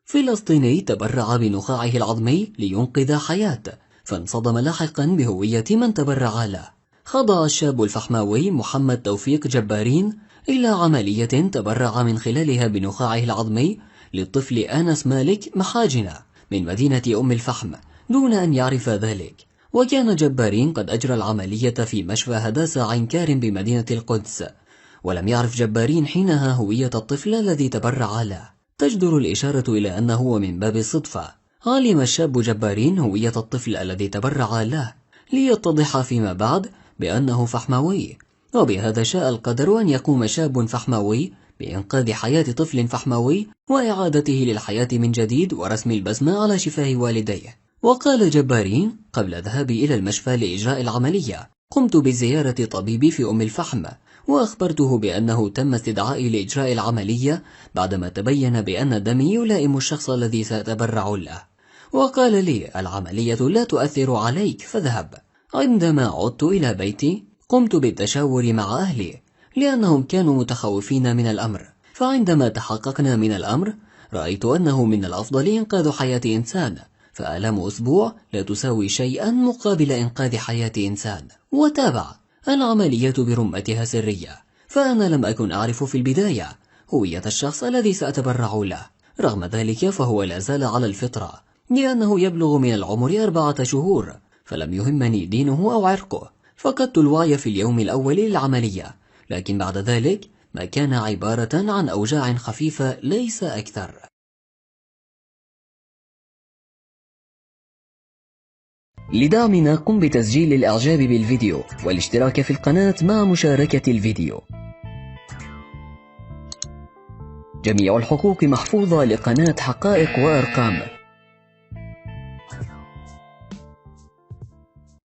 فلسطيني تبرع بنخاعه العظمي لينقذ حياة، فانصدم لاحقا بهوية من تبرع له. خضع الشاب الفحماوي محمد توفيق جبارين إلى عملية تبرع من خلالها بنخاعه العظمي للطفل آنس مالك محاجنة من مدينة أم الفحم دون أن يعرف ذلك. وكان جبارين قد أجرى العملية في مشفى هداسة عين كارم بمدينة القدس، ولم يعرف جبارين حينها هوية الطفل الذي تبرع له. تجدر الإشارة إلى أنه ومن باب الصدفة علم الشاب جبارين هوية الطفل الذي تبرع له، ليتضح فيما بعد بأنه فحماوي. وبهذا شاء القدر أن يقوم شاب فحماوي بإنقاذ حياة طفل فحماوي وإعادته للحياة من جديد ورسم البسمة على شفاه والديه. وقال جبارين قبل ذهابي إلى المشفى لإجراء العملية: قمت بزيارة طبيبي في أم الفحم، وأخبرته بأنه تم استدعائي لإجراء العملية بعدما تبين بأن دمي يلائم الشخص الذي سأتبرع له. وقال لي: العملية لا تؤثر عليك، فاذهب. عندما عدت إلى بيتي قمت بالتشاور مع أهلي لأنهم كانوا متخوفين من الأمر، فعندما تحققنا من الأمر رأيت أنه من الأفضل إنقاذ حياة إنسان، فآلام أسبوع لا تساوي شيئا مقابل إنقاذ حياة إنسان. وتابع: العملية برمتها سرية، فأنا لم أكن أعرف في البداية هوية الشخص الذي سأتبرع له. رغم ذلك فهو لا زال على الفطرة، لأنه يبلغ من العمر 4 شهور، فلم يهمني دينه أو عرقه. فقدت الوعي في اليوم الأول للعملية، لكن بعد ذلك ما كان عبارة عن أوجاع خفيفة ليس أكثر. لدعمنا قم بتسجيل الإعجاب بالفيديو والاشتراك في القناة مع مشاركة الفيديو. جميع الحقوق محفوظة لقناة حقائق وأرقام.